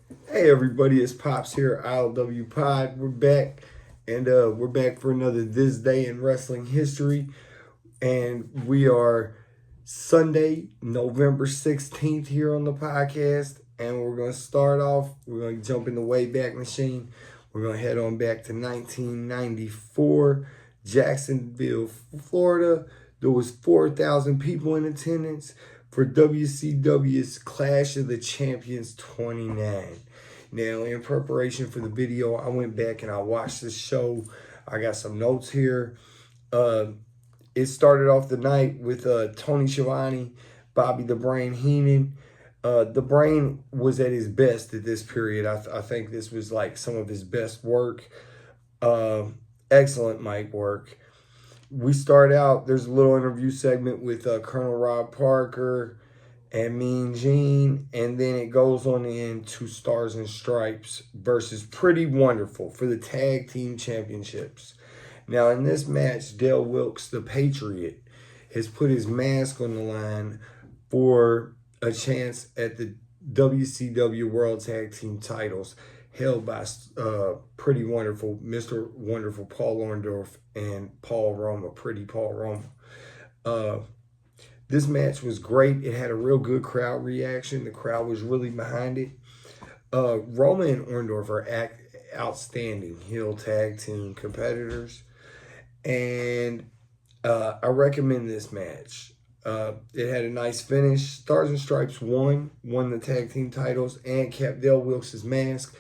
Hey everybody, it's Pops here, ILWPOD. We're back, and we're back for another This Day in Wrestling History. And we are Sunday, November 16th here on the podcast. And we're going to start off, we're going to jump in the Wayback Machine. We're going to head on back to 1994, Jacksonville, Florida. There was 4,000 people in attendance for WCW's Clash of the Champions 29. Now, in preparation for the video, I went back and I watched the show. I got some notes here. It started off the night with Tony Schiavone, Bobby the Brain Heenan. The Brain was at his best at this period. I think this was like some of his best work. Excellent mic work. We start out, there's a little interview segment with Colonel Rob Parker and Mean Gene, and then it goes on into Stars and Stripes versus Pretty Wonderful for the Tag Team Championships. Now, in this match, Dale Wilkes, the Patriot, has put his mask on the line for a chance at the WCW World Tag Team titles held by Pretty Wonderful, Mr. Wonderful Paul Orndorff, and Paul Roma, Pretty Paul Roma. This match was great. It had a real good crowd reaction. The crowd was really behind it. Roma and Orndorff are outstanding heel tag team competitors. And I recommend this match. It had a nice finish. Stars and Stripes won the tag team titles and kept Dale Wilkes' mask.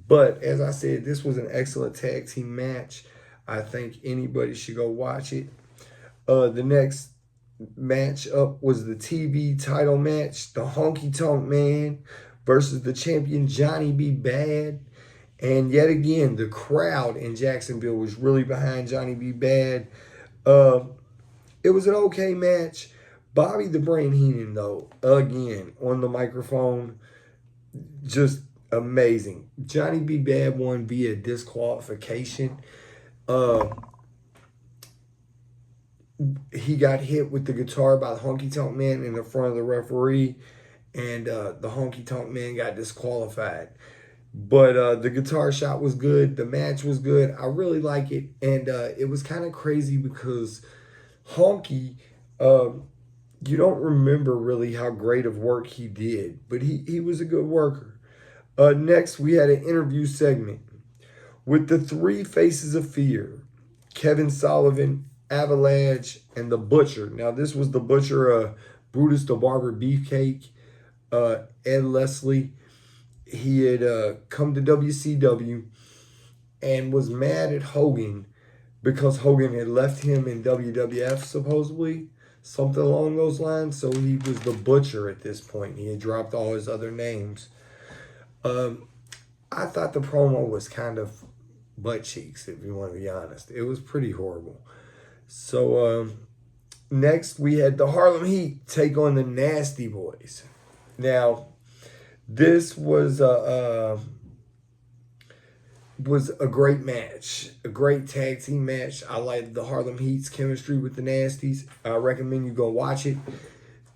But as I said, this was an excellent tag team match. I think anybody should go watch it. The next match up was the TV title match, the Honky Tonk Man versus the champion Johnny B. Bad. And yet again, the crowd in Jacksonville was really behind Johnny B. Bad. It was an okay match. Bobby the Brain Heenan, though, again, on the microphone, just amazing. Johnny B. Bad won via disqualification. He got hit with the guitar by the Honky Tonk Man in the front of the referee, and the Honky Tonk Man got disqualified. But the guitar shot was good. The match was good. I really like it. And it was kind of crazy because Honky, you don't remember really how great of work he did, but he was a good worker. Next, we had an interview segment with the three Faces of Fear, Kevin Sullivan, Avalanche, and the Butcher. Now, this was the Butcher, Brutus the Barber Beefcake, Ed Leslie. He had come to WCW and was mad at Hogan because Hogan had left him in WWF, supposedly, something along those lines. So he was the Butcher at this point. He had dropped all his other names. I thought the promo was kind of butt cheeks, if you want to be honest. It was pretty horrible. So next we had the Harlem Heat take on the Nasty Boys. Now, this was a great match, a great tag team match. I liked the Harlem Heat's chemistry with the Nasties. I recommend you go watch it.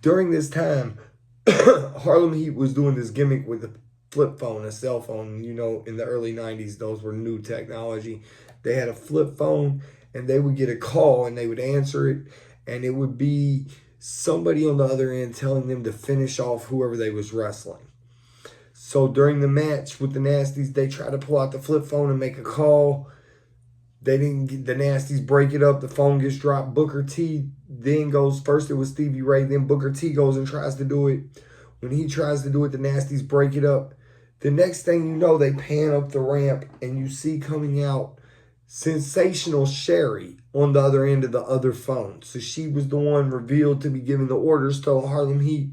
During this time, Harlem Heat was doing this gimmick with the flip phone, a cell phone. You know, in the early 90s, those were new technology. They had a flip phone, and they would get a call, and they would answer it, and it would be somebody on the other end telling them to finish off whoever they was wrestling. So during the match with the Nasties, they try to pull out the flip phone and make a call. They didn't get the Nasties, break it up. The phone gets dropped. Booker T then goes, first it was Stevie Ray, then Booker T goes and tries to do it. When he tries to do it, the Nasties break it up. The next thing you know, they pan up the ramp and you see coming out Sensational Sherry on the other end of the other phone. So she was the one revealed to be giving the orders to the Harlem Heat.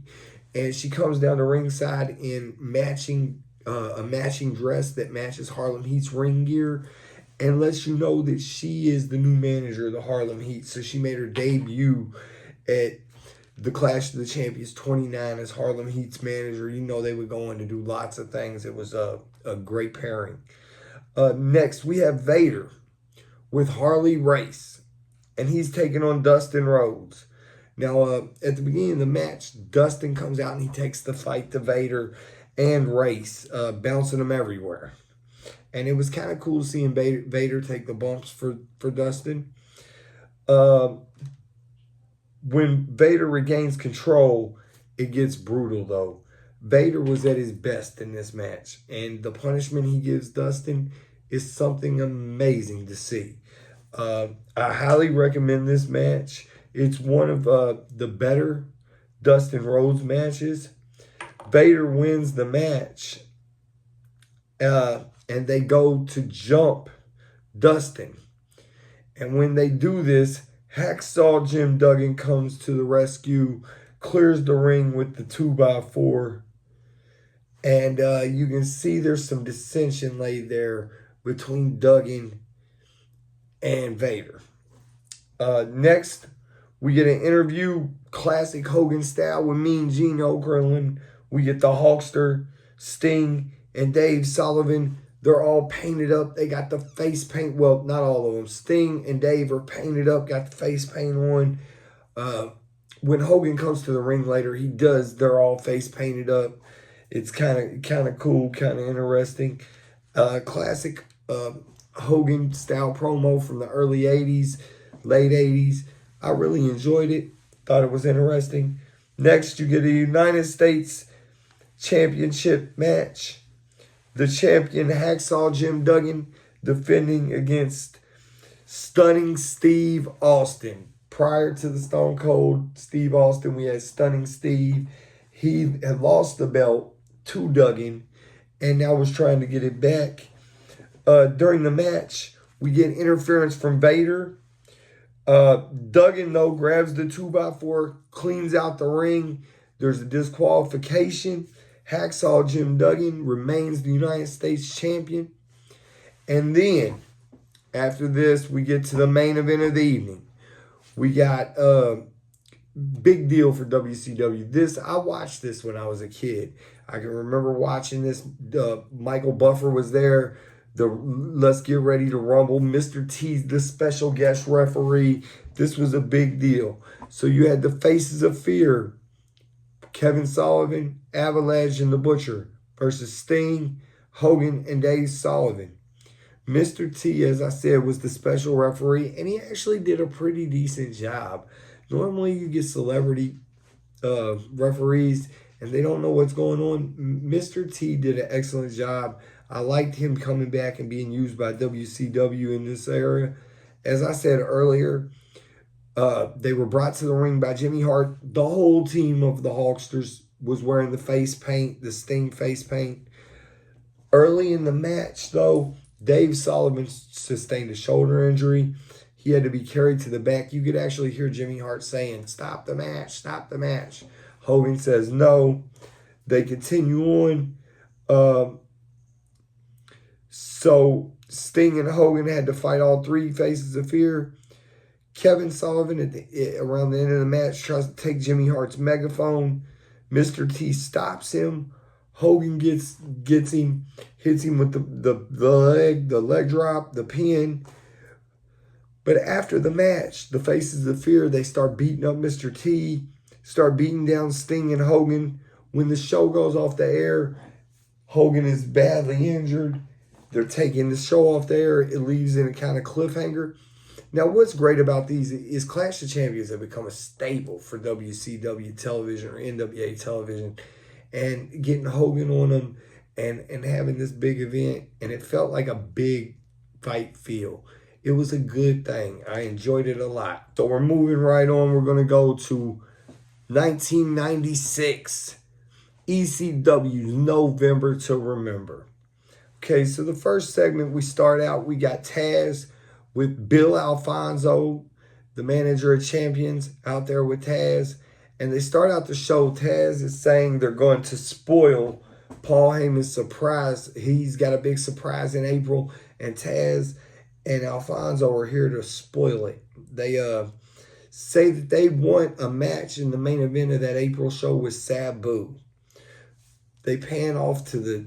And she comes down to ringside in a matching dress that matches Harlem Heat's ring gear and lets you know that she is the new manager of the Harlem Heat. So she made her debut at the Clash of the Champions 29 as Harlem Heat's manager. You know they would go on to do lots of things. It was a great pairing. Next, we have Vader with Harley Race, and he's taking on Dustin Rhodes. Now, at the beginning of the match, Dustin comes out and he takes the fight to Vader, and race, bouncing them everywhere. And it was kind of cool seeing Vader take the bumps for Dustin. When Vader regains control, it gets brutal, though. Vader was at his best in this match, and the punishment he gives Dustin is something amazing to see. I highly recommend this match. It's one of the better Dustin Rhodes matches. Vader wins the match, and they go to jump Dustin. And when they do this, Hacksaw Jim Duggan comes to the rescue, clears the ring with the 2x4. And you can see there's some dissension laid there between Duggan and Vader. Next, we get an interview, classic Hogan style, with Mean Gene Okerlund. We get the Hulkster, Sting, and Dave Sullivan. They're all painted up. They got the face paint. Well, not all of them. Sting and Dave are painted up, got the face paint on. When Hogan comes to the ring later, he does. They're all face painted up. It's kind of cool, kind of interesting. Classic Hogan style promo from the early 80s, late 80s. I really enjoyed it. Thought it was interesting. Next, you get a United States Championship match. The champion, Hacksaw Jim Duggan, defending against Stunning Steve Austin. Prior to the Stone Cold Steve Austin, we had Stunning Steve. He had lost the belt to Duggan and now was trying to get it back. During the match, we get interference from Vader. Duggan, though, grabs the 2x4, cleans out the ring. There's a disqualification. Hacksaw Jim Duggan remains the United States champion. And then, after this, we get to the main event of the evening. We got big deal for WCW. I watched this when I was a kid. I can remember watching this. Michael Buffer was there. The Let's Get Ready to Rumble. Mr. T, the special guest referee. This was a big deal. So you had the Faces of Fear, Kevin Sullivan, Avalanche, and the Butcher versus Sting, Hogan, and Dave Sullivan. Mr. T, as I said, was the special referee, and he actually did a pretty decent job. Normally you get celebrity referees, and they don't know what's going on. Mr. T did an excellent job. I liked him coming back and being used by WCW in this area. As I said earlier, they were brought to the ring by Jimmy Hart. The whole team of the Hulksters was wearing the face paint, the Sting face paint. Early in the match, though, Dave Sullivan sustained a shoulder injury. He had to be carried to the back. You could actually hear Jimmy Hart saying, "Stop the match, stop the match." Hogan says no. They continue on. So Sting and Hogan had to fight all three Faces of Fear. Kevin Sullivan, around the end of the match, tries to take Jimmy Hart's megaphone. Mr. T stops him. Hogan gets him, hits him with the leg drop, the pin. But after the match, the Faces of Fear, they start beating up Mr. T, start beating down Sting and Hogan. When the show goes off the air, Hogan is badly injured. They're taking the show off the air. It leaves in a kind of cliffhanger. Now, what's great about these is Clash of Champions have become a staple for WCW television or NWA television. And getting Hogan on them and having this big event, and it felt like a big fight feel. It was a good thing. I enjoyed it a lot. So we're moving right on. We're going to go to 1996. ECW's November to Remember. Okay, so the first segment we start out, we got Taz with Bill Alfonso, the manager of Champions, out there with Taz. And they start out the show, Taz is saying they're going to spoil Paul Heyman's surprise. He's got a big surprise in April, and Taz and Alfonso are here to spoil it. They say that they want a match in the main event of that April show with Sabu. They pan off to the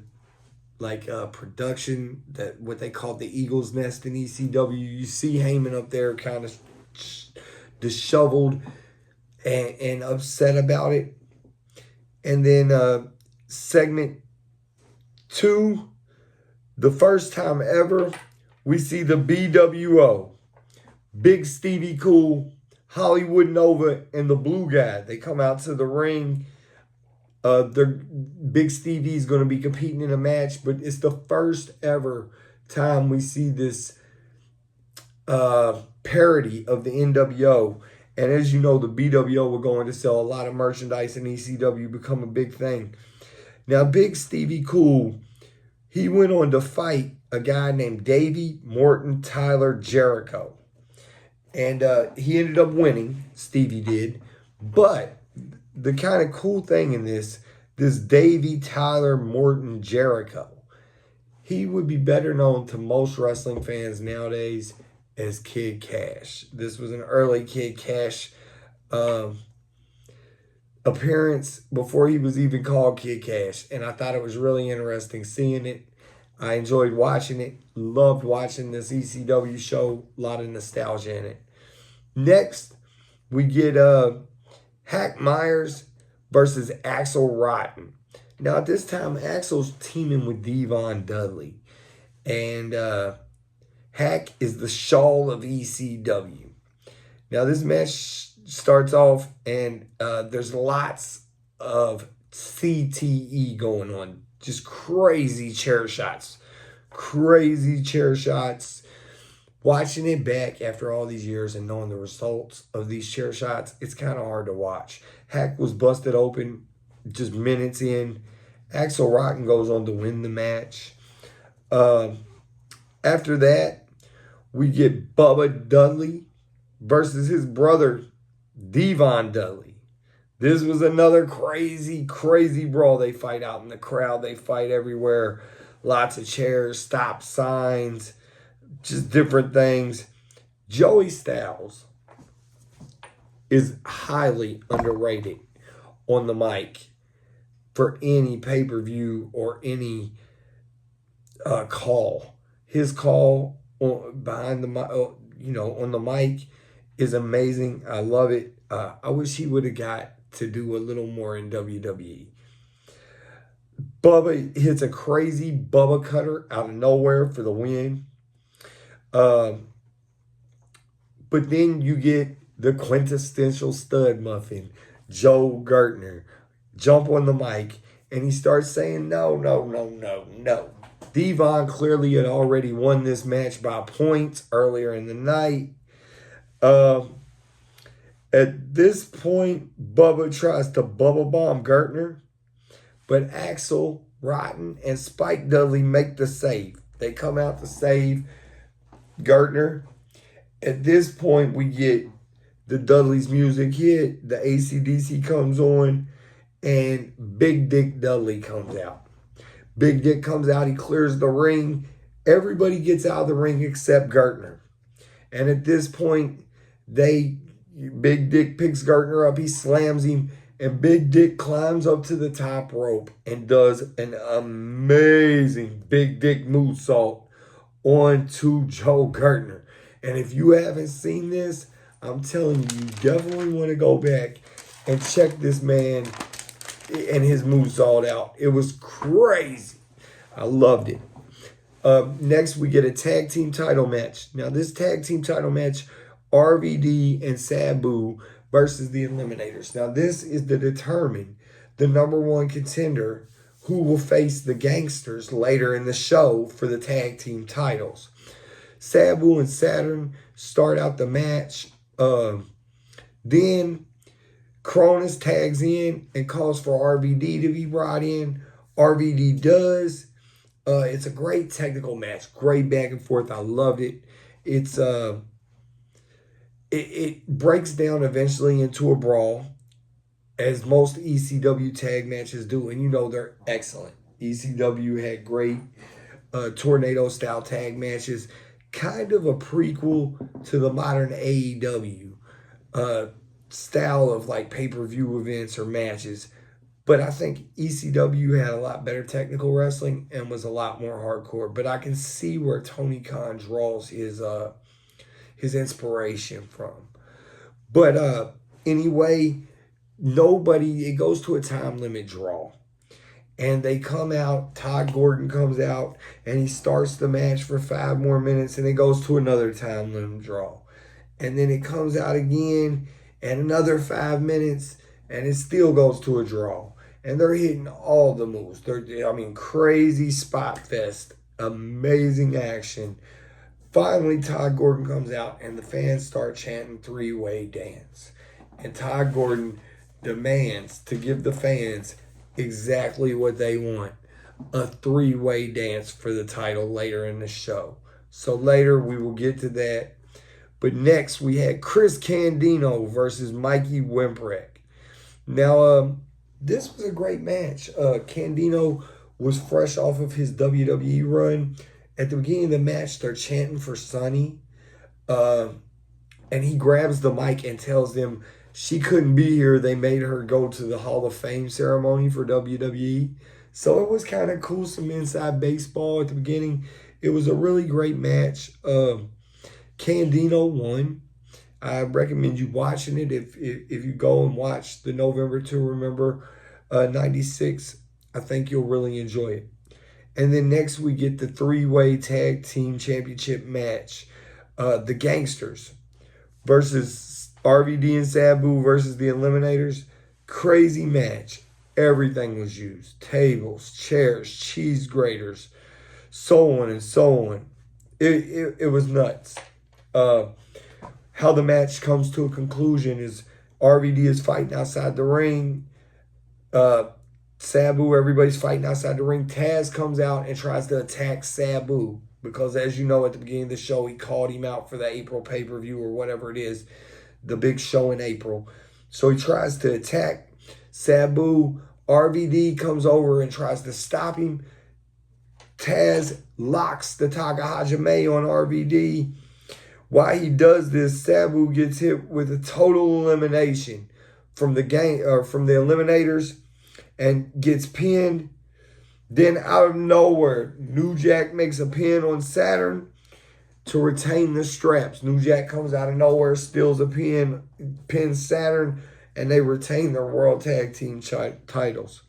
production, that what they call the Eagle's Nest in ECW. You see Heyman up there kind of disheveled and upset about it. And then segment 2, the first time ever, we see the BWO, Big Stevie Cool, Hollywood Nova, and the Blue Guy. They come out to the ring. Big Stevie's going to be competing in a match, but it's the first ever time we see this parody of the NWO. And as you know, the BWO were going to sell a lot of merchandise, and ECW become a big thing. Now, Big Stevie Cool, he went on to fight a guy named Davey Morton Tyler Jericho. And he ended up winning, Stevie did. But the kind of cool thing in this Davey Tyler Morton Jericho, he would be better known to most wrestling fans nowadays as Kid Cash. This was an early Kid Cash appearance before he was even called Kid Cash. And I thought it was really interesting seeing it. I enjoyed watching it. Loved watching this ECW show. A lot of nostalgia in it. Next, we get Hack Myers versus Axel Rotten. Now, at this time, Axel's teaming with Devon Dudley. And Hack is the Shawl of ECW. Now, this match starts off, and there's lots of CTE going on. Just crazy chair shots. Crazy chair shots. Watching it back after all these years and knowing the results of these chair shots, it's kind of hard to watch. Hack was busted open just minutes in. Axel Rotten goes on to win the match. After that, we get Bubba Dudley versus his brother, Devon Dudley. This was another crazy, crazy brawl. They fight out in the crowd. They fight everywhere. Lots of chairs, stop signs, just different things. Joey Styles is highly underrated on the mic for any pay-per-view or any call. His call behind the mic, on the mic is amazing. I love it. I wish he would have got to do a little more in WWE. Bubba hits a crazy Bubba cutter out of nowhere for the win. But then you get the quintessential stud muffin, Joe Gertner, jump on the mic, and he starts saying, no. Devon clearly had already won this match by points earlier in the night. At this point, Bubba tries to Bubba bomb Gertner, but Axel Rotten and Spike Dudley make the save. They come out to save Gertner. At this point, we get the Dudley's music hit. The AC/DC comes on, and Big Dick Dudley comes out. Big Dick comes out. He clears the ring. Everybody gets out of the ring except Gertner. And at this point, Big Dick picks Gertner up. He slams him. And Big Dick climbs up to the top rope and does an amazing Big Dick moonsault onto Joe Gertner. And if you haven't seen this, I'm telling you, you definitely want to go back and check this man and his moonsault out. It was crazy. I loved it. Next, we get a tag team title match. Now, this tag team title match, RVD and Sabu versus the Eliminators. Now, this is to determine the number one contender who will face the Gangsters later in the show for the tag team titles. Sabu and Saturn start out the match. Then Cronus tags in and calls for RVD to be brought in. RVD does. It's a great technical match. Great back and forth. I loved it. It breaks down eventually into a brawl, as most ECW tag matches do. And they're excellent. ECW had great tornado-style tag matches. Kind of a prequel to the modern AEW style of like pay-per-view events or matches. But I think ECW had a lot better technical wrestling and was a lot more hardcore. But I can see where Tony Khan draws his inspiration from. But anyway, it goes to a time limit draw. And they come out, Todd Gordon comes out, and he starts the match for 5 more minutes, and it goes to another time limit draw. And then it comes out again, and another 5 minutes, and it still goes to a draw. And they're hitting all the moves. Crazy spot fest. Amazing action. Finally, Todd Gordon comes out, and the fans start chanting three-way dance. And Todd Gordon demands to give the fans exactly what they want, a three-way dance for the title later in the show. So later we will get to that. But next we had Chris Candido versus Mikey Wimprek. Now, this was a great match. Candido was fresh off of his WWE run. At the beginning of the match, they're chanting for Sunny. And he grabs the mic and tells them she couldn't be here. They made her go to the Hall of Fame ceremony for WWE. So it was kind of cool, some inside baseball at the beginning. It was a really great match. Candido won. I recommend you watching it if you go and watch the November to Remember 96. I think you'll really enjoy it. And then next we get the three-way tag team championship match. The Gangsters versus RVD and Sabu versus the Eliminators. Crazy match. Everything was used. Tables, chairs, cheese graters, so on and so on. It was nuts. How the match comes to a conclusion is RVD is fighting outside the ring. Sabu, everybody's fighting outside the ring. Taz comes out and tries to attack Sabu because, as you know, at the beginning of the show, he called him out for the April pay-per-view or whatever it is, the big show in April. So he tries to attack Sabu. RVD comes over and tries to stop him. Taz locks the Takahajime on RVD. While he does this, Sabu gets hit with a total elimination from the Eliminators and gets pinned. Then out of nowhere, New Jack makes a pin on Saturn to retain the straps. New Jack comes out of nowhere, steals a pin, pins Saturn, and they retain their World Tag Team titles.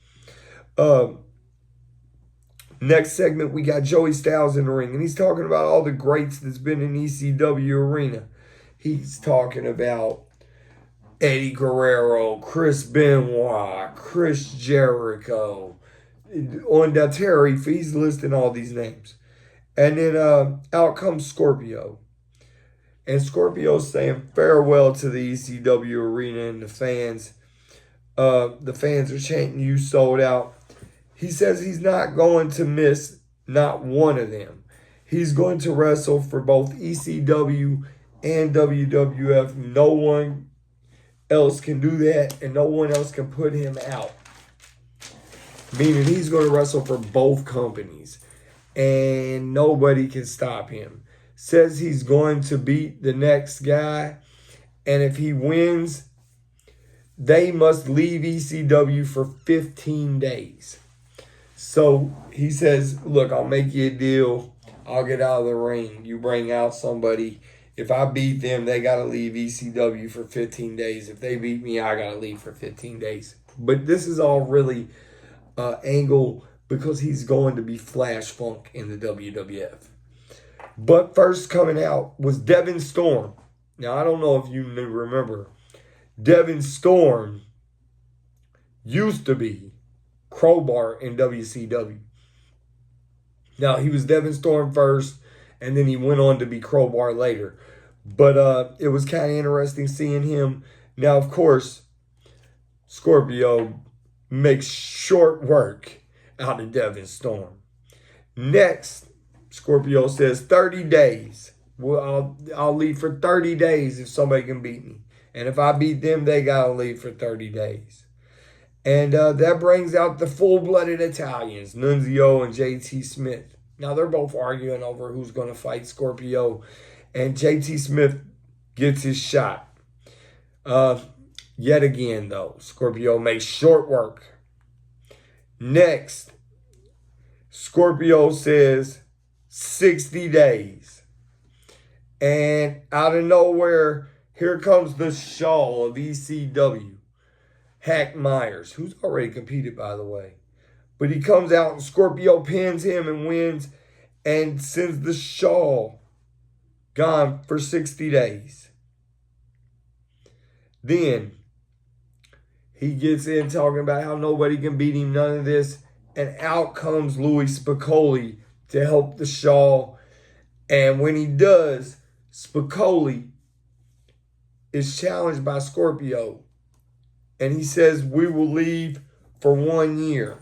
Next segment, we got Joey Styles in the ring, and he's talking about all the greats that's been in ECW arena. He's talking about Eddie Guerrero, Chris Benoit, Chris Jericho. On that Terry, he's listing all these names. And then out comes Scorpio. And Scorpio's saying farewell to the ECW arena and the fans. The fans are chanting, "You sold out." He says he's not going to miss not one of them. He's going to wrestle for both ECW and WWF. No one else can do that, and no one else can put him out. Meaning he's going to wrestle for both companies, and nobody can stop him. Says he's going to beat the next guy, and if he wins, they must leave ECW for 15 days. So he says, look, I'll make you a deal. I'll get out of the ring. You bring out somebody. If I beat them, they got to leave ECW for 15 days. If they beat me, I got to leave for 15 days. But this is all really angle because he's going to be Flash Funk in the WWF. But first coming out was Devin Storm. Now, I don't know if you remember. Devin Storm used to be Crowbar in WCW. Now, he was Devin Storm first, and then he went on to be Crowbar later. But it was kind of interesting seeing him. Now, of course, Scorpio makes short work out of Devin Storm. Next, Scorpio says 30 days. Well, I'll leave for 30 days if somebody can beat me. And if I beat them, they got to leave for 30 days. And that brings out the full-blooded Italians, Nunzio and JT Smith. Now, they're both arguing over who's going to fight Scorpio. And JT Smith gets his shot. Yet again, though, Scorpio makes short work. Next, Scorpio says 60 days. And out of nowhere, here comes the Shaw of ECW. Hack Myers, who's already competed, by the way. But he comes out and Scorpio pins him and wins and sends the Shaw gone for 60 days. Then he gets in talking about how nobody can beat him, none of this. And out comes Louis Spicoli to help the Shaw. And when he does, Spicoli is challenged by Scorpio. And he says, we will leave for 1 year.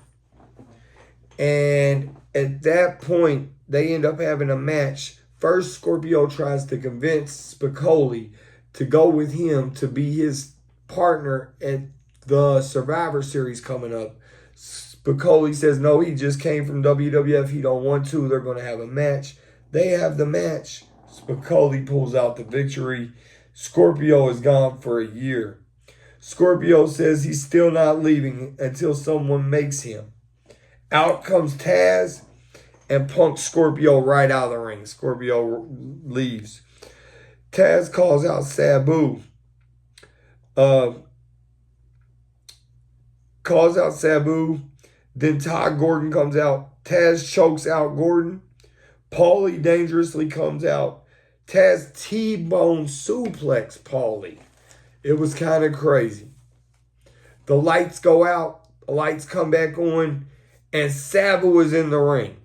And at that point, they end up having a match. First, Scorpio tries to convince Spicoli to go with him to be his partner at the Survivor Series coming up. Spicoli says no, he just came from WWF. He don't want to. They're going to have a match. They have the match. Spicoli pulls out the victory. Scorpio is gone for a year. Scorpio says he's still not leaving until someone makes him. Out comes Taz and punks Scorpio right out of the ring. Scorpio leaves. Taz calls out Sabu. Calls out Sabu. Then Todd Gordon comes out. Taz chokes out Gordon. Paulie dangerously comes out. Taz T-bone suplex Paulie. It was kind of crazy. The lights go out. The lights come back on. And Sabu is in the ring.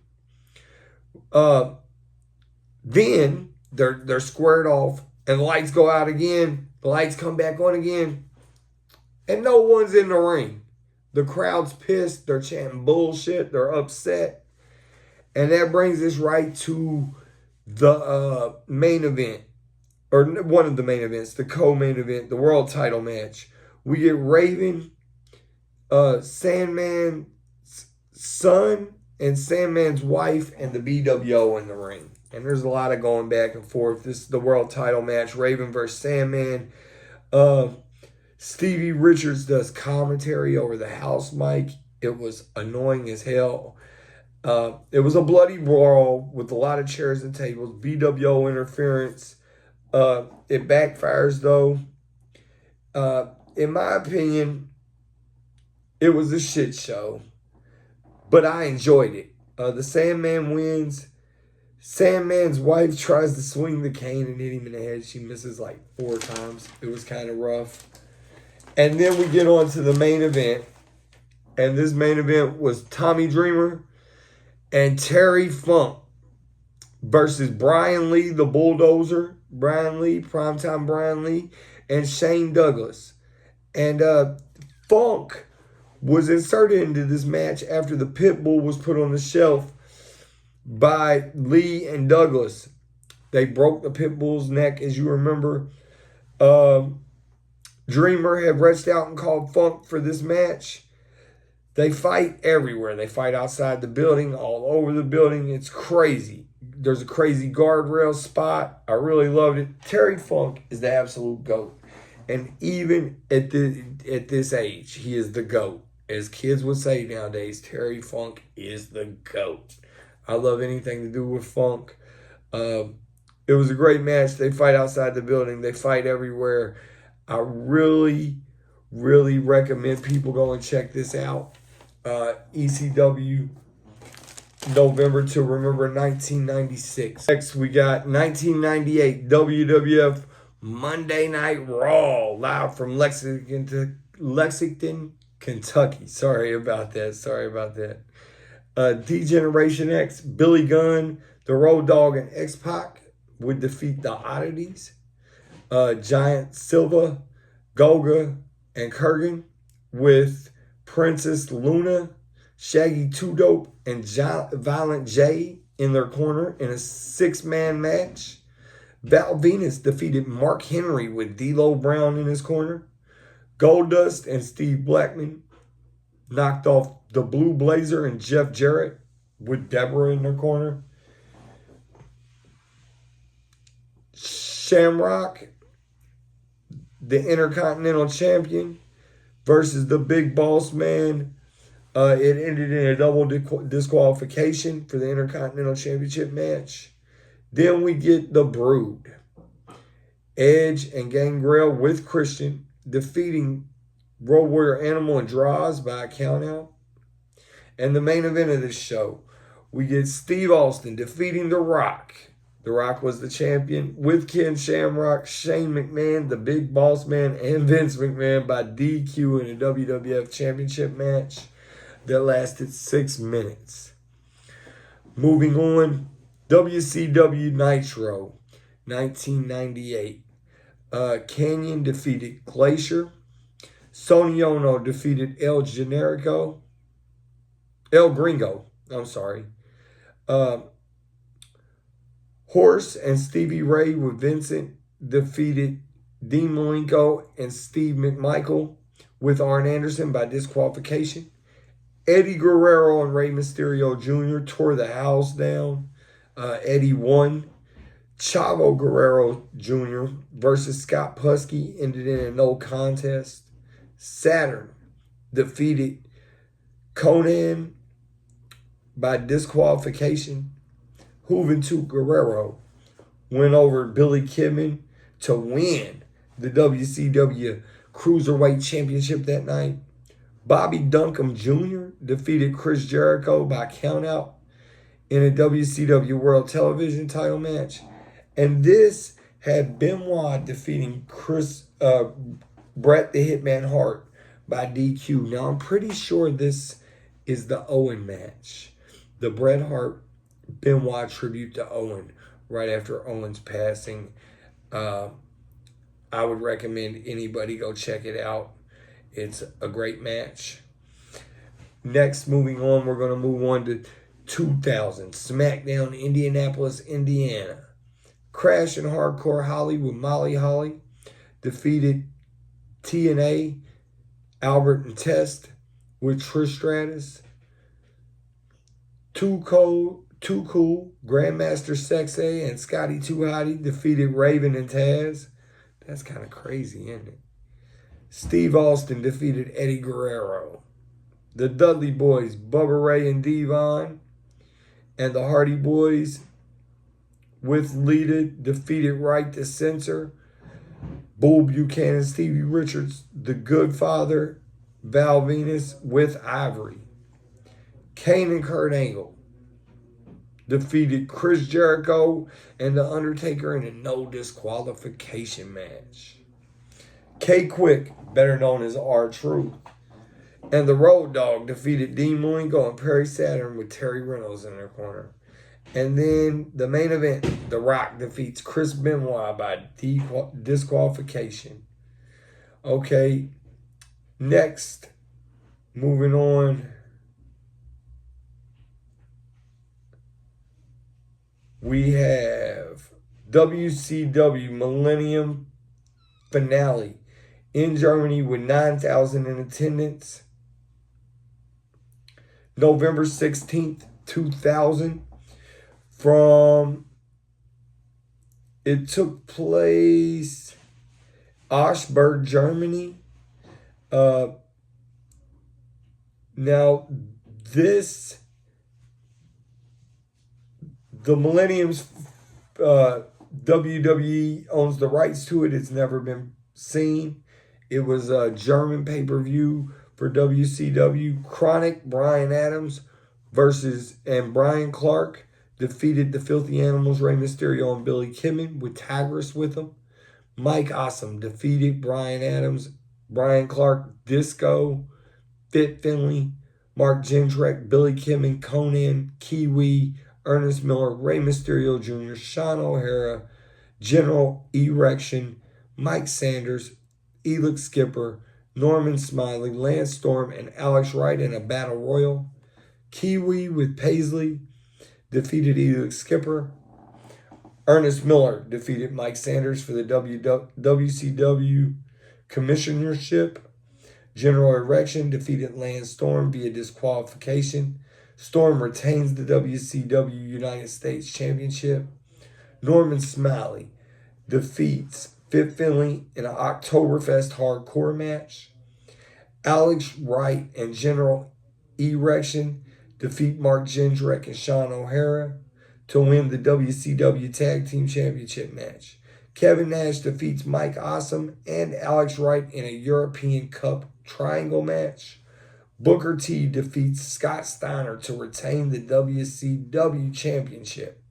Then they're squared off. And the lights go out again. The lights come back on again. And no one's in the ring. The crowd's pissed. They're chanting bullshit. They're upset. And that brings us right to the main event. Or one of the main events. The co-main event. The world title match. We get Raven, Sandman's son, and Sandman's wife, and the BWO in the ring. And there's a lot of going back and forth. This is the world title match. Raven versus Sandman. Stevie Richards does commentary over the house mic. It was annoying as hell. It was a bloody brawl with a lot of chairs and tables. BWO interference. It backfires though. In my opinion, it was a shit show. But I enjoyed it. The Sandman wins. Sandman's wife tries to swing the cane and hit him in the head. She misses like 4 times. It was kind of rough. And then we get on to the main event. And this main event was Tommy Dreamer and Terry Funk versus Brian Lee, the Bulldozer. Brian Lee, Primetime Brian Lee, and Shane Douglas. And Funk was inserted into this match after the pit bull was put on the shelf by Lee and Douglas. They broke the pit bull's neck, as you remember. Dreamer had reached out and called Funk for this match. They fight everywhere. They fight outside the building, all over the building. It's crazy. There's a crazy guardrail spot. I really loved it. Terry Funk is the absolute GOAT. And even at this age, he is the GOAT. As kids would say nowadays, Terry Funk is the GOAT. I love anything to do with Funk. It was a great match. They fight outside the building. They fight everywhere. I really, really recommend people go and check this out. ECW, November to Remember 1996. Next, we got 1998 WWF Monday Night Raw, live from Lexington, Kentucky. Sorry about that. D-Generation X, Billy Gunn, the Road Dogg, and X-Pac would defeat the Oddities. Giant Silva, Golga, and Kurgan with Princess Luna, Shaggy 2 Dope, and Violent J in their corner in a 6-man match. Val Venus defeated Mark Henry with D'Lo Brown in his corner. Goldust and Steve Blackman knocked off the Blue Blazer and Jeff Jarrett with Deborah in their corner. Shamrock, the Intercontinental Champion, versus the Big Boss Man. It ended in a double disqualification for the Intercontinental Championship match. Then we get the Brood. Edge and Gangrel with Christian defeating Road Warrior Animal and Droz by a countout. And the main event of this show, we get Steve Austin defeating The Rock. The Rock was the champion with Ken Shamrock, Shane McMahon, the Big Boss Man, and Vince McMahon by DQ in a WWF Championship match that lasted 6 minutes. Moving on, WCW Nitro, 1998. Canyon defeated Glacier. Sonny Ono defeated El Gringo. I'm sorry. Horse and Stevie Ray with Vincent defeated Dean Malenko and Steve McMichael with Arn Anderson by disqualification. Eddie Guerrero and Rey Mysterio Jr. tore the house down. Eddie won. Chavo Guerrero Jr. versus Scott Putski ended in a no contest. Saturn defeated Conan by disqualification. Juventud Guerrero went over Billy Kidman to win the WCW Cruiserweight Championship that night. Bobby Duncombe Jr. defeated Chris Jericho by countout in a WCW World Television title match. And this had Benoit defeating Bret the Hitman Hart by DQ. Now, I'm pretty sure this is the Owen match. The Bret Hart Benoit tribute to Owen right after Owen's passing. I would recommend anybody go check it out. It's a great match. Next, moving on, we're going to move on to 2000. SmackDown, Indianapolis, Indiana. Crash and Hardcore Holly with Molly Holly defeated TNA, Albert and Test with Trish Stratus. Too Cool, Grandmaster Sexay, and Scotty 2 Hotty defeated Raven and Taz. That's kind of crazy, isn't it? Steve Austin defeated Eddie Guerrero. The Dudley Boys, Bubba Ray and Devon, and the Hardy Boys with Lita defeated Right to Censor. Bull Buchanan, Stevie Richards, The Good Father, Val Venus with Ivory. Kane and Kurt Angle defeated Chris Jericho and The Undertaker in a no disqualification match. K-Quick, better known as R-Truth, and the Road Dogg defeated Dean Malenko and Perry Saturn with Terry Reynolds in their corner. And then the main event, The Rock defeats Chris Benoit by disqualification. Okay, next, moving on, we have WCW Millennium Finale in Germany with 9,000 in attendance. November 16th, 2000. It took place Augsburg, Germany. Now, the Millennium's WWE owns the rights to it. It's never been seen. It was a German pay-per-view for WCW. Chronic, Brian Adams and Brian Clark defeated the Filthy Animals, Rey Mysterio and Billy Kidman with Tigress with them. Mike Awesome defeated Brian Adams, Brian Clark, Disco, Fit Finley, Mark Jindrak, Billy Kidman, Conan, Kiwi, Ernest Miller, Rey Mysterio Jr., Sean O'Hara, General Erection, Mike Sanders, Elix Skipper, Norman Smiley, Lance Storm, and Alex Wright in a battle royal. Kiwi with Paisley defeated Elix Skipper. Ernest Miller defeated Mike Sanders for the WCW Commissionership. General Erection defeated Lance Storm via disqualification. Storm retains the WCW United States Championship. Norman Smiley defeats Fit Finley in an Oktoberfest hardcore match. Alex Wright and General Erection defeat Mark Jindrak and Sean O'Hara to win the WCW Tag Team Championship match. Kevin Nash defeats Mike Awesome and Alex Wright in a European Cup triangle match. Booker T defeats Scott Steiner to retain the WCW Championship.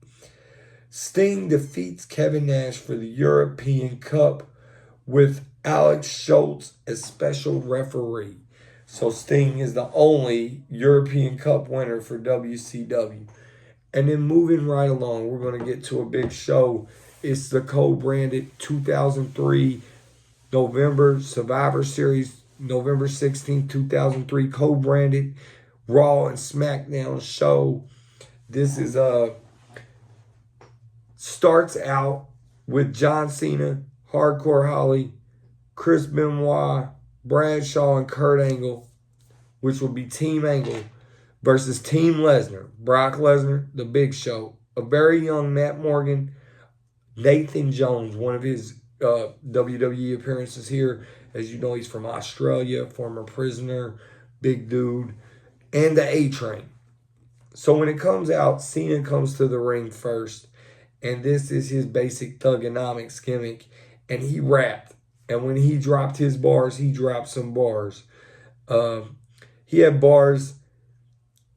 Sting defeats Kevin Nash for the European Cup with Alex Schultz as special referee. So Sting is the only European Cup winner for WCW. And then moving right along, we're going to get to a big show. It's the co-branded 2003 November Survivor Series, November 16, 2003, co-branded Raw and SmackDown show. This is starts out with John Cena, Hardcore Holly, Chris Benoit, Bradshaw, and Kurt Angle, which will be Team Angle, versus Team Lesnar, Brock Lesnar, The Big Show, a very young Matt Morgan, Nathan Jones, one of his WWE appearances here. As you know, he's from Australia, former prisoner, big dude, and the A-Train. So when it comes out, Cena comes to the ring first, and this is his basic thugonomics gimmick, and he rapped. And when he dropped his bars, he dropped some bars. He had bars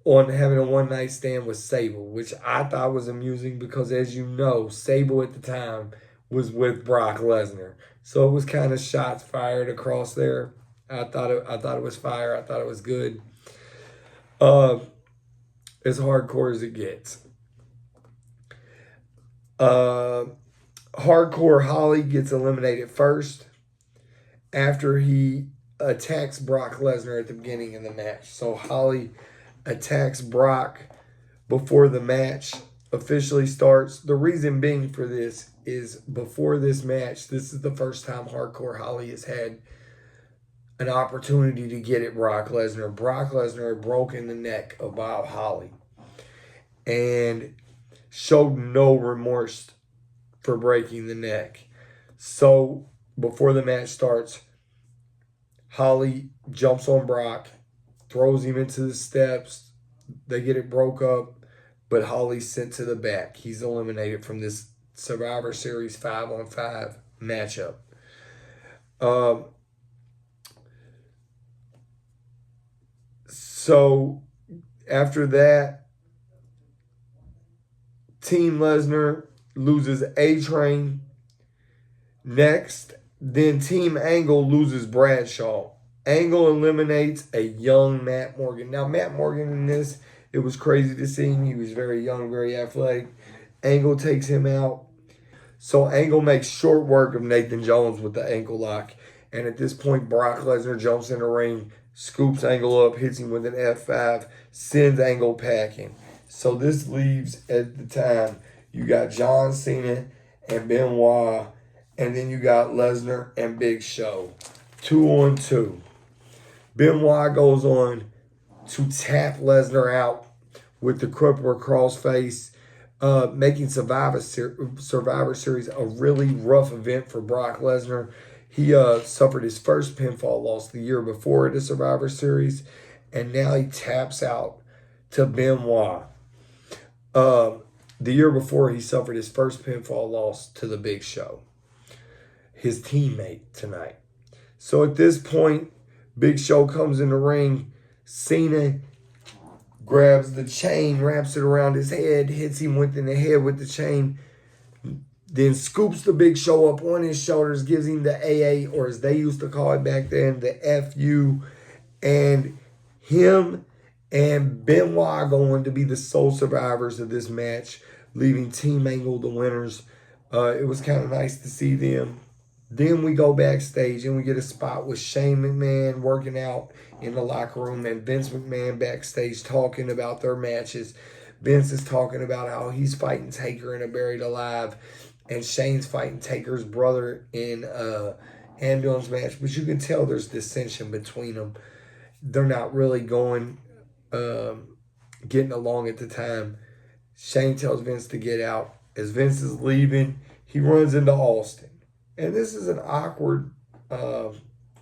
on having a one-night stand with Sable, which I thought was amusing because, as you know, Sable at the time was with Brock Lesnar. So it was kind of shots fired across there. I thought it was fire. I thought it was good. As hardcore as it gets. Hardcore Holly gets eliminated first after he attacks Brock Lesnar at the beginning of the match. So Holly attacks Brock before the match officially starts. The reason being for this is before this match, this is the first time Hardcore Holly has had an opportunity to get at Brock Lesnar. Brock Lesnar had broken the neck of Bob Holly and showed no remorse for breaking the neck. So before the match starts, Holly jumps on Brock, throws him into the steps. They get it broke up, but Holly's sent to the back. He's eliminated from this Survivor Series 5-on-5 matchup. So after that, Team Lesnar loses A-Train. Next, then Team Angle loses Bradshaw. Angle eliminates a young Matt Morgan. Now, Matt Morgan in this, it was crazy to see him. He was very young, very athletic. Angle takes him out. So Angle makes short work of Nathan Jones with the ankle lock. And at this point, Brock Lesnar jumps in the ring, scoops Angle up, hits him with an F5, sends Angle packing. So this leaves, at the time, you got John Cena and Benoit, and then you got Lesnar and Big Show. 2-on-2. Benoit goes on to tap Lesnar out with the crippler crossface, making Survivor Series a really rough event for Brock Lesnar. He suffered his first pinfall loss the year before at the Survivor Series, and now he taps out to Benoit. The year before, he suffered his first pinfall loss to the Big Show, his teammate tonight. So at this point, Big Show comes in the ring. Cena grabs the chain, wraps it around his head, hits him in the head with the chain, then scoops the Big Show up on his shoulders, gives him the AA, or as they used to call it back then, the FU, and him and Benoit going to be the sole survivors of this match, leaving Team Angle the winners. It was kind of nice to see them. Then we go backstage and we get a spot with Shane McMahon working out in the locker room and Vince McMahon backstage talking about their matches. Vince is talking about how he's fighting Taker in a Buried Alive, and Shane's fighting Taker's brother in a ambulance match. But you can tell there's dissension between them. They're not really getting along at the time. Shane tells Vince to get out. As Vince is leaving, he runs into Austin. And this is an awkward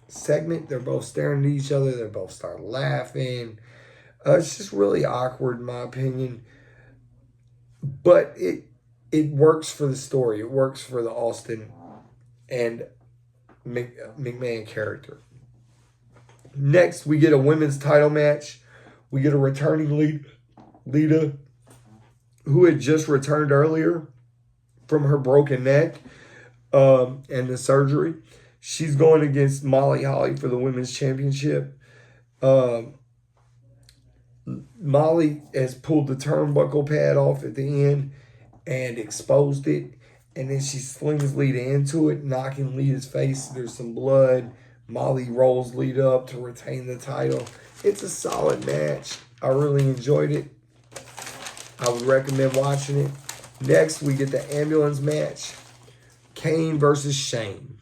segment. They're both staring at each other. They both start laughing. It's just really awkward in my opinion. But it works for the story. It works for the Austin and McMahon character. Next, we get a women's title match. We get a returning Lita, who had just returned earlier from her broken neck and the surgery. She's going against Molly Holly for the women's championship. Um, Molly has pulled the turnbuckle pad off at the end and exposed it. And then she slings Lita into it, knocking Lita's face. There's some blood. Molly rolls Lita up to retain the title. It's a solid match. I really enjoyed it. I would recommend watching it. Next, we get the ambulance match. Kane versus Shane.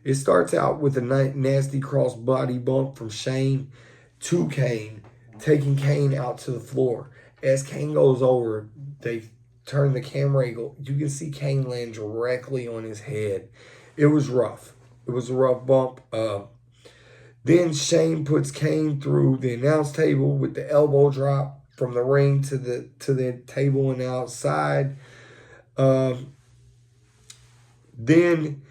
It starts out with a nasty cross-body bump from Shane to Kane, taking Kane out to the floor. As Kane goes over, they turn the camera angle. You can see Kane land directly on his head. It was rough. It was a rough bump. Then Shane puts Kane through the announce table with the elbow drop from the ring to the table and outside. Then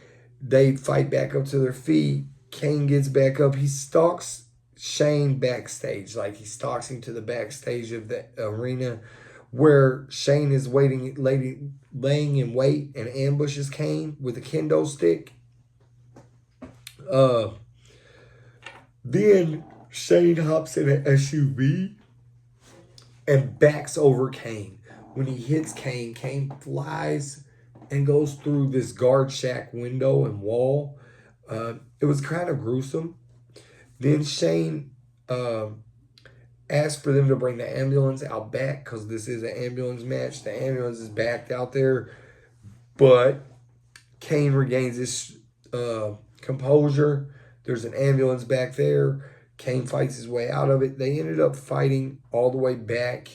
they fight back up to their feet. Kane gets back up. He stalks Shane backstage, like he stalks him to the backstage of the arena where Shane is laying in wait and ambushes Kane with a kendo stick. Then Shane hops in an SUV and backs over Kane. When he hits Kane, Kane flies and goes through this guard shack window and wall. It was kind of gruesome. Then Shane asked for them to bring the ambulance out back because this is an ambulance match. The ambulance is backed out there, but Kane regains his composure. There's an ambulance back there. Kane fights his way out of it. They ended up fighting all the way back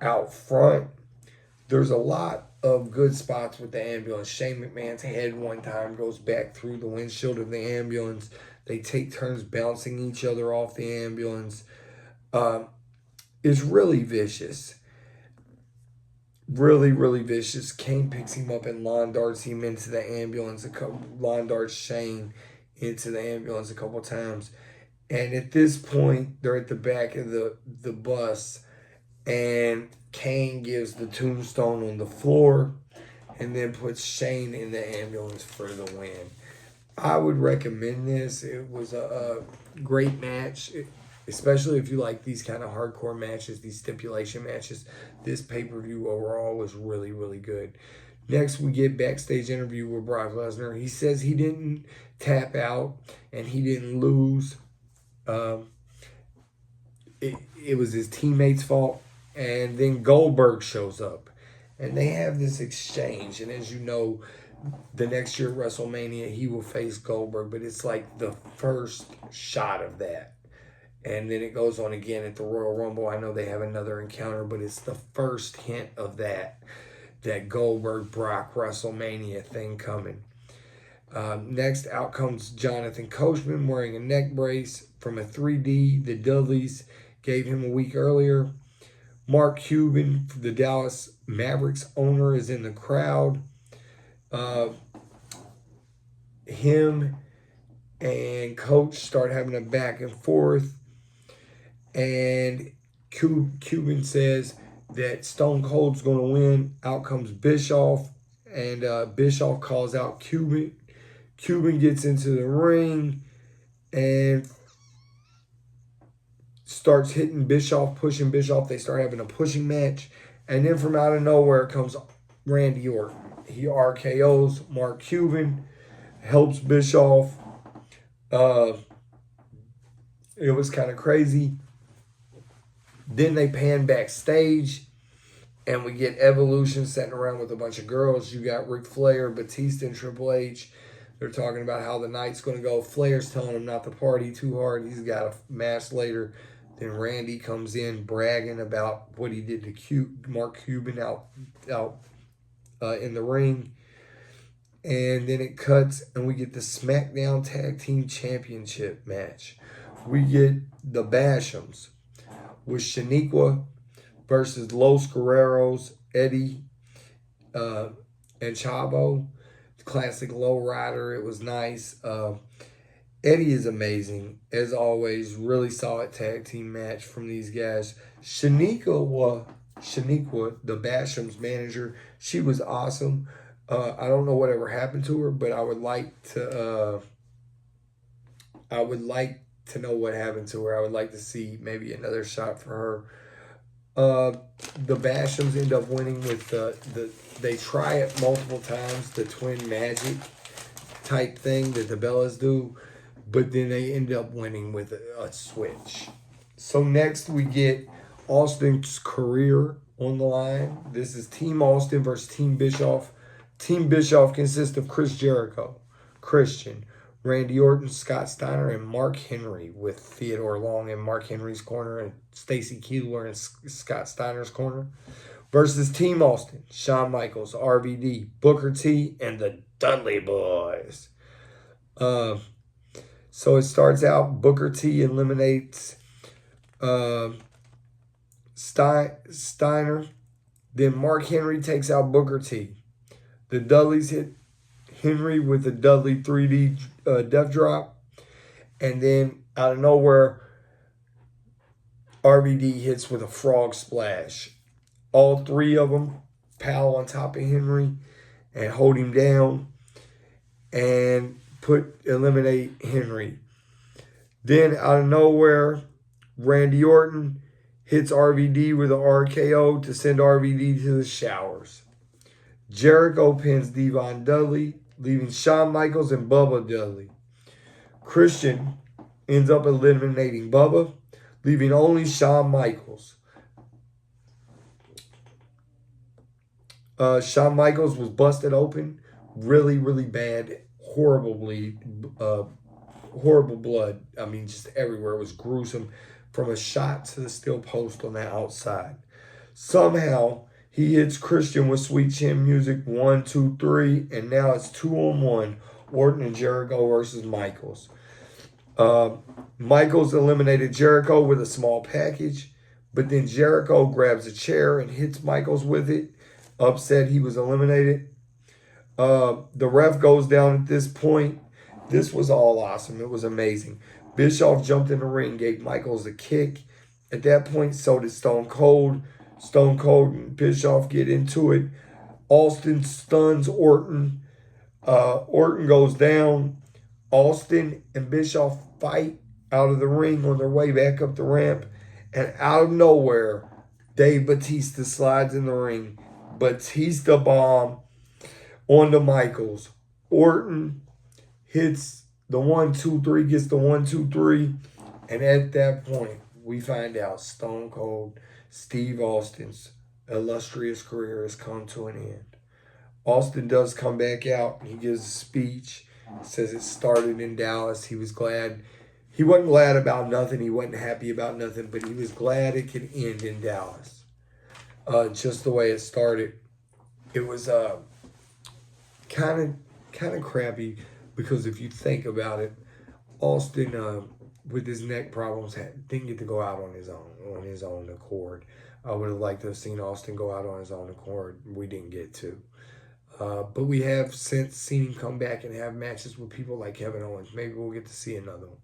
out front. There's a lot of good spots with the ambulance. Shane McMahon's head one time goes back through the windshield of the ambulance. They take turns bouncing each other off the ambulance. It's really vicious. Really, really vicious. Kane picks him up and lawn darts him into the ambulance. Lawn darts Shane into the ambulance a couple times. And at this point, they're at the back of the bus. And Kane gives the tombstone on the floor and then puts Shane in the ambulance for the win. I would recommend this. It was a great match, especially if you like these kind of hardcore matches, these stipulation matches. This pay-per-view overall was really, really good. Next, we get backstage interview with Brock Lesnar. He says he didn't tap out and he didn't lose. It was his teammates' fault. And then Goldberg shows up. And they have this exchange. And as you know, the next year at WrestleMania, he will face Goldberg. But it's like the first shot of that. And then it goes on again at the Royal Rumble. I know they have another encounter, but it's the first hint of that Goldberg-Brock WrestleMania thing coming. Next, out comes Jonathan Coachman wearing a neck brace from a 3D. The Dudleys gave him a week earlier. Mark Cuban, the Dallas Mavericks owner, is in the crowd. Him and Coach start having a back and forth. And Cuban says that Stone Cold's going to win. Out comes Bischoff. And Bischoff calls out Cuban. Cuban gets into the ring and starts hitting Bischoff, pushing Bischoff. They start having a pushing match. And then from out of nowhere comes Randy Orton. He RKO's Mark Cuban, helps Bischoff. It was kind of crazy. Then they pan backstage, and we get Evolution sitting around with a bunch of girls. You got Ric Flair, Batista, and Triple H. They're talking about how the night's going to go. Flair's telling him not to party too hard. He's got a match later. Then Randy comes in bragging about what he did to Mark Cuban out in the ring. And then it cuts, and we get the SmackDown Tag Team Championship match. We get the Bashams with Shaniqua versus Los Guerreros, Eddie, and Chavo. Classic low rider. It was nice. Eddie is amazing, as always. Really solid tag team match from these guys. Shaniqua, the Basham's manager, she was awesome. I don't know whatever happened to her, but I would like to know what happened to her. I would like to see maybe another shot for her. The Bashams end up winning with they try it multiple times, the twin magic type thing that the Bellas do, but then they end up winning with a switch. So next we get Austin's career on the line. This is Team Austin versus Team Bischoff. Team Bischoff consists of Chris Jericho, Christian, Randy Orton, Scott Steiner, and Mark Henry, with Theodore Long in Mark Henry's corner and Stacy Keibler in Scott Steiner's corner. Versus Team Austin, Shawn Michaels, RVD, Booker T, and the Dudley Boys. So it starts out, Booker T eliminates Steiner. Then Mark Henry takes out Booker T. The Dudleys hit Henry with a Dudley 3D death drop. And then out of nowhere, RVD hits with a frog splash. All three of them pile on top of Henry and hold him down and eliminate Henry. Then out of nowhere, Randy Orton hits RVD with an RKO to send RVD to the showers. Jericho pins Devon Dudley, leaving Shawn Michaels and Bubba Dudley. Christian ends up eliminating Bubba, leaving only Shawn Michaels. Shawn Michaels was busted open, really, really bad, horrible blood. I mean, just everywhere. It was gruesome, from a shot to the steel post on the outside. Somehow, he hits Christian with Sweet Chin Music, 1, 2, 3, and now it's 2-on-1, Orton and Jericho versus Michaels. Michaels eliminated Jericho with a small package, but then Jericho grabs a chair and hits Michaels with it, upset he was eliminated. The ref goes down at this point. This was all awesome. It was amazing. Bischoff jumped in the ring, gave Michaels a kick. At that point, so did Stone Cold. Stone Cold and Bischoff get into it. Austin stuns Orton. Orton goes down. Austin and Bischoff fight out of the ring on their way back up the ramp. And out of nowhere, Dave Bautista slides in the ring. Batista bomb onto Michaels. Orton hits the 1, 2, 3, gets the 1, 2, 3. And at that point, we find out Stone Cold Steve Austin's illustrious career has come to an end. Austin does come back out. He gives a speech. Says it started in Dallas. He was glad. He wasn't glad about nothing. He wasn't happy about nothing. But he was glad it could end in Dallas. Just the way it started. It was kind of crappy, because if you think about it, Austin with his neck problems didn't get to go out on his own accord. I would have liked to have seen Austin go out on his own accord. We didn't get to. But we have since seen him come back and have matches with people like Kevin Owens. Maybe we'll get to see another one.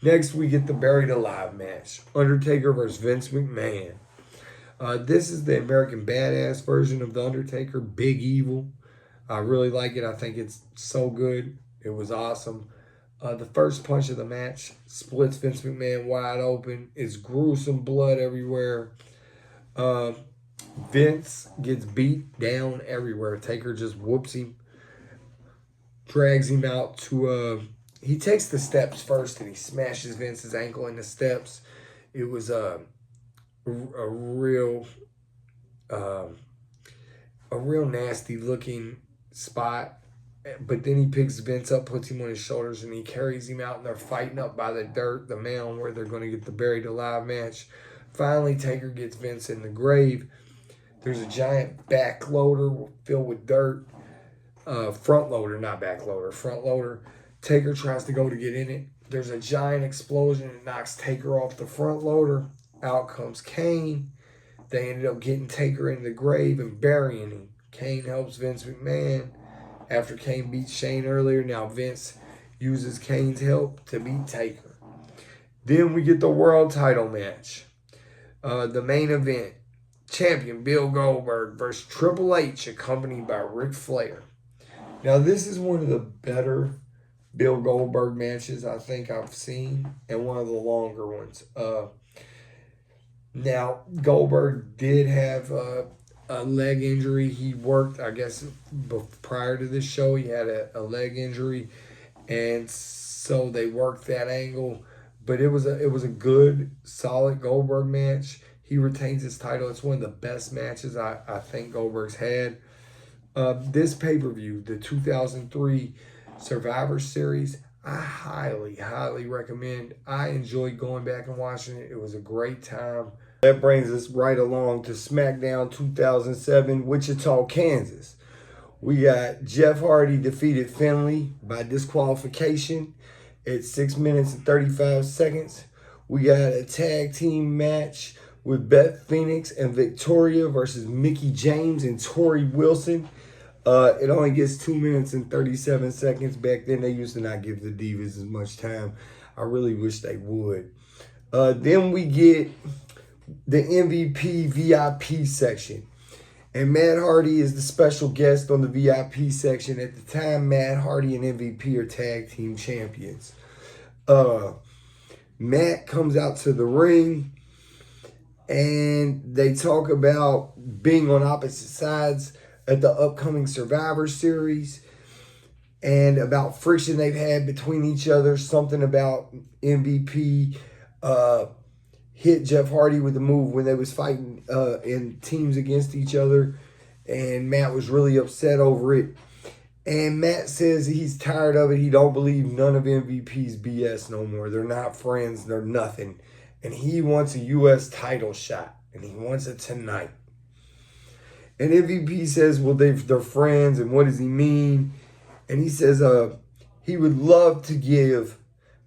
Next, we get the Buried Alive match. Undertaker versus Vince McMahon. This is the American Badass version of The Undertaker, Big Evil. I really like it. I think it's so good. It was awesome. The first punch of the match splits Vince McMahon wide open. It's gruesome, blood everywhere. Vince gets beat down everywhere. Taker just whoops him, drags him out to he takes the steps first and he smashes Vince's ankle in the steps. It was a real nasty looking spot. But then he picks Vince up, puts him on his shoulders, and he carries him out, and they're fighting up by the dirt, the mound, where they're going to get the Buried Alive match. Finally, Taker gets Vince in the grave. There's a giant back loader filled with dirt. Front loader, not back loader, front loader. Taker tries to go to get in it. There's a giant explosion. It knocks Taker off the front loader. Out comes Kane. They ended up getting Taker in the grave and burying him. Kane helps Vince McMahon. After Kane beats Shane earlier, now Vince uses Kane's help to beat Taker. Then we get the world title match. The main event, champion Bill Goldberg versus Triple H, accompanied by Ric Flair. Now, this is one of the better Bill Goldberg matches I think I've seen, and one of the longer ones. Now, Goldberg did have a leg injury. He worked, I guess, prior to this show, he had a leg injury, and so they worked that angle. But it was a good, solid Goldberg match. He retains his title. It's one of the best matches I think Goldberg's had. This pay-per-view, the 2003 Survivor Series, I highly, highly recommend. I enjoyed going back and watching it. It was a great time. That brings us right along to SmackDown 2007, Wichita, Kansas. We got Jeff Hardy defeated Finlay by disqualification at 6 minutes and 35 seconds. We got a tag team match with Beth Phoenix and Victoria versus Mickie James and Tori Wilson. It only gets 2 minutes and 37 seconds. Back then, they used to not give the Divas as much time. I really wish they would. Then we get the MVP VIP section. And Matt Hardy is the special guest on the VIP section. At the time, Matt Hardy and MVP are tag team champions. Matt comes out to the ring, and they talk about being on opposite sides at the upcoming Survivor Series, and about friction they've had between each other. Something about MVP hit Jeff Hardy with the move when they was fighting in teams against each other, and Matt was really upset over it. And Matt says he's tired of it. He don't believe none of MVP's BS no more. They're not friends. They're nothing. And he wants a U.S. title shot, and he wants it tonight. And MVP says, well, they're friends, and what does he mean? And he says he would love to give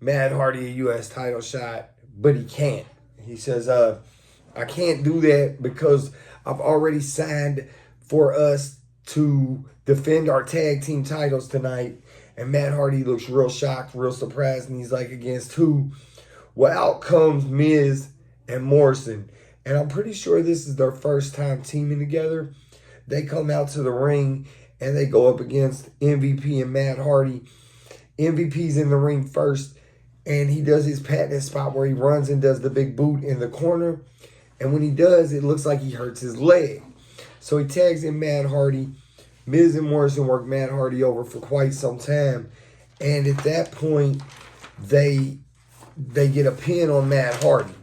Matt Hardy a U.S. title shot, but he can't. He says, I can't do that because I've already signed for us to defend our tag team titles tonight. And Matt Hardy looks real shocked, real surprised, and he's like, against who? Well, out comes Miz and Morrison. And I'm pretty sure this is their first time teaming together. They come out to the ring, and they go up against MVP and Matt Hardy. MVP's in the ring first, and he does his patented spot where he runs and does the big boot in the corner. And when he does, it looks like he hurts his leg. So he tags in Matt Hardy. Miz and Morrison work Matt Hardy over for quite some time. And at that point, they get a pin on Matt Hardy.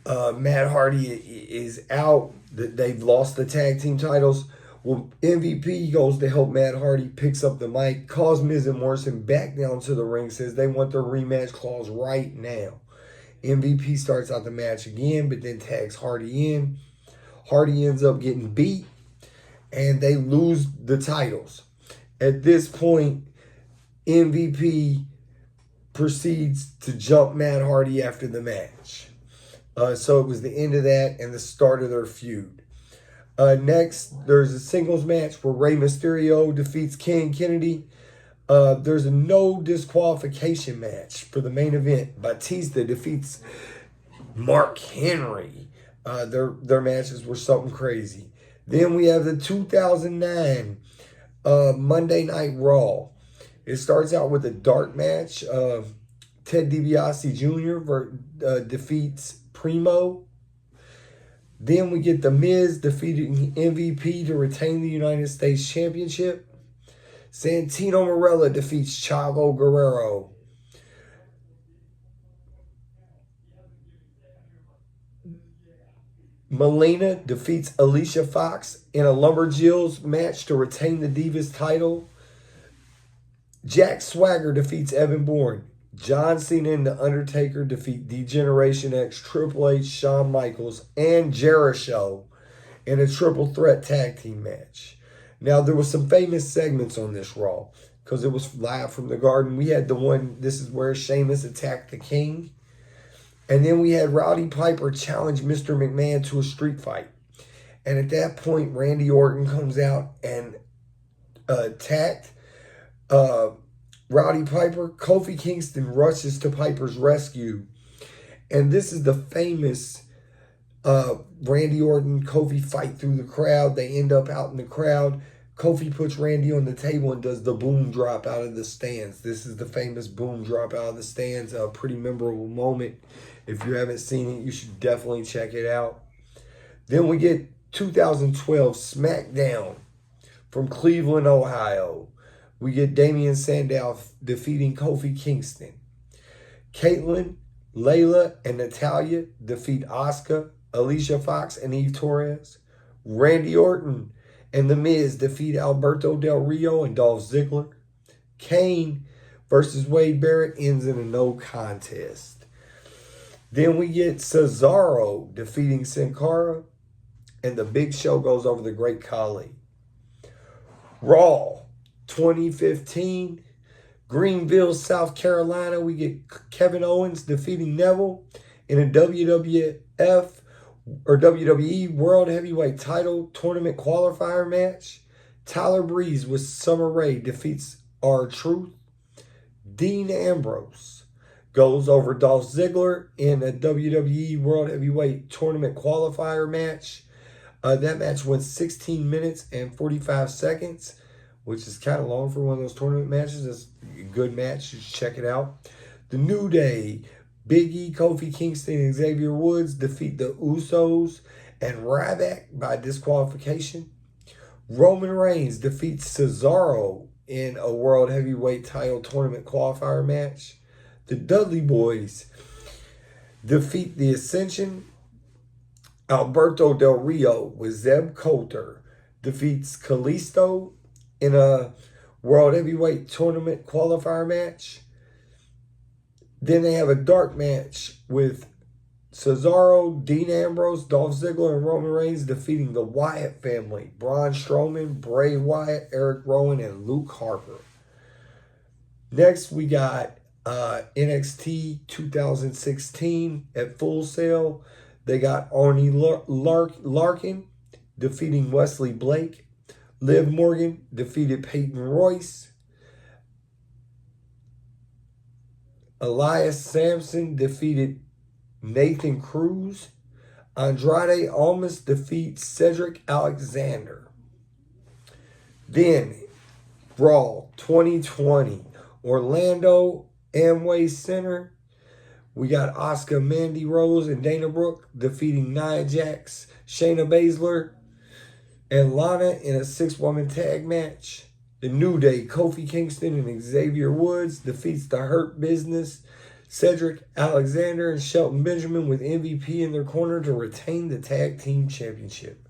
Matt Hardy is out. They've lost the tag team titles. Well, MVP goes to help Matt Hardy, picks up the mic, calls Miz and Morrison back down to the ring, says they want their rematch clause right now. MVP starts out the match again, but then tags Hardy in. Hardy ends up getting beat, and they lose the titles. At this point, MVP proceeds to jump Matt Hardy after the match. So it was the end of that and the start of their feud. Next, there's a singles match where Rey Mysterio defeats Ken Kennedy. There's a no disqualification match for the main event. Batista defeats Mark Henry. Their matches were something crazy. Then we have the 2009 Monday Night Raw. It starts out with a dark match. Ted DiBiase Jr. Defeats Primo. Then we get The Miz defeating MVP to retain the United States Championship. Santino Marella defeats Chavo Guerrero. Melina defeats Alicia Fox in a Lumberjills match to retain the Divas title. Jack Swagger defeats Evan Bourne. John Cena and The Undertaker defeat D-Generation X, Triple H, Shawn Michaels, and Jericho in a triple threat tag team match. Now, there was some famous segments on this Raw because it was live from the Garden. We had the one, this is where Sheamus attacked the King. And then we had Rowdy Piper challenge Mr. McMahon to a street fight. And at that point, Randy Orton comes out and attacked Rowdy Piper, Kofi Kingston rushes to Piper's rescue. And this is the famous Randy Orton, Kofi fight through the crowd. They end up out in the crowd. Kofi puts Randy on the table and does the boom drop out of the stands. This is the famous boom drop out of the stands. A pretty memorable moment. If you haven't seen it, you should definitely check it out. Then we get 2012 SmackDown from Cleveland, Ohio. We get Damian Sandow defeating Kofi Kingston. Caitlyn, Layla, and Natalya defeat Asuka, Alicia Fox, and Eve Torres. Randy Orton and The Miz defeat Alberto Del Rio and Dolph Ziggler. Kane versus Wade Barrett ends in a no contest. Then we get Cesaro defeating Sin Cara, and the Big Show goes over the Great Khali. Raw 2015, Greenville, South Carolina, we get Kevin Owens defeating Neville in a WWF or WWE World Heavyweight Title Tournament Qualifier match. Tyler Breeze with Summer Rae defeats R-Truth. Dean Ambrose goes over Dolph Ziggler in a WWE World Heavyweight Tournament Qualifier match. That match went 16 minutes and 45 seconds, which is kind of long for one of those tournament matches. It's a good match. You should check it out. The New Day, Big E, Kofi Kingston, and Xavier Woods defeat the Usos and Ryback by disqualification. Roman Reigns defeats Cesaro in a World Heavyweight Title Tournament Qualifier match. The Dudley Boys defeat the Ascension. Alberto Del Rio with Zeb Coulter defeats Kalisto in a World Heavyweight Tournament Qualifier match. Then they have a dark match with Cesaro, Dean Ambrose, Dolph Ziggler, and Roman Reigns defeating the Wyatt family. Braun Strowman, Bray Wyatt, Eric Rowan, and Luke Harper. Next, we got NXT 2016 at Full Sail. They got Arnie Larkin defeating Wesley Blake. Liv Morgan defeated Peyton Royce. Elias Sampson defeated Nathan Cruz. Andrade Almas defeats Cedric Alexander. Then, Raw 2020, Orlando Amway Center. We got Asuka, Mandy Rose, and Dana Brooke defeating Nia Jax, Shayna Baszler, and Lana in a 6-woman tag match. The New Day, Kofi Kingston and Xavier Woods defeats the Hurt Business, Cedric Alexander and Shelton Benjamin with MVP in their corner to retain the Tag Team Championship.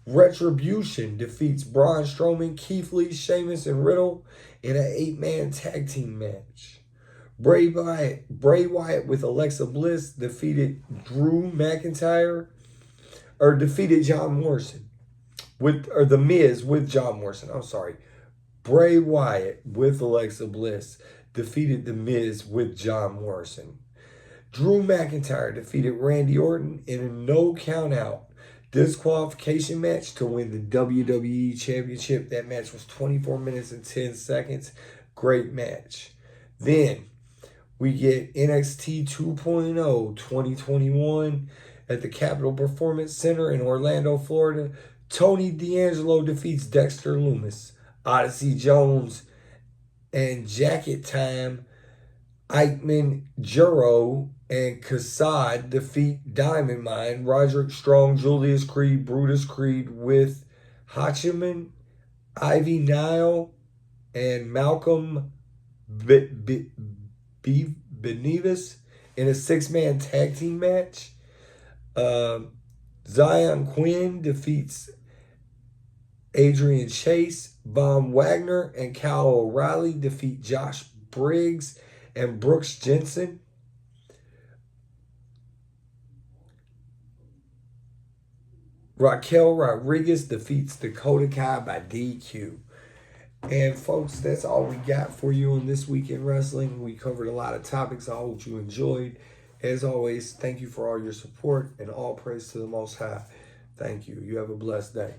Retribution defeats Braun Strowman, Keith Lee, Sheamus, and Riddle in an 8-man tag team match. Bray Wyatt with Alexa Bliss defeated John Morrison The Miz with John Morrison. I'm sorry. Bray Wyatt with Alexa Bliss defeated The Miz with John Morrison. Drew McIntyre defeated Randy Orton in a no count out disqualification match to win the WWE Championship. That match was 24 minutes and 10 seconds. Great match. Then we get NXT 2.0 2021 at the Capitol Performance Center in Orlando, Florida. Tony D'Angelo defeats Dexter Lumis. Odyssey Jones and Jacket Time, Eichmann, Juro, and Kassad defeat Diamond Mine, Roderick Strong, Julius Creed, Brutus Creed with Hachiman, Ivy Nile, and Malcolm Benevis in a 6-man tag team match. Zion Quinn defeats Adrian Chase. Von Wagner and Kyle O'Reilly defeat Josh Briggs and Brooks Jensen. Raquel Rodriguez defeats Dakota Kai by DQ. And folks, that's all we got for you on This Week in Wrestling. We covered a lot of topics. I hope you enjoyed. As always, thank you for all your support and all praise to the Most High. Thank you. You have a blessed day.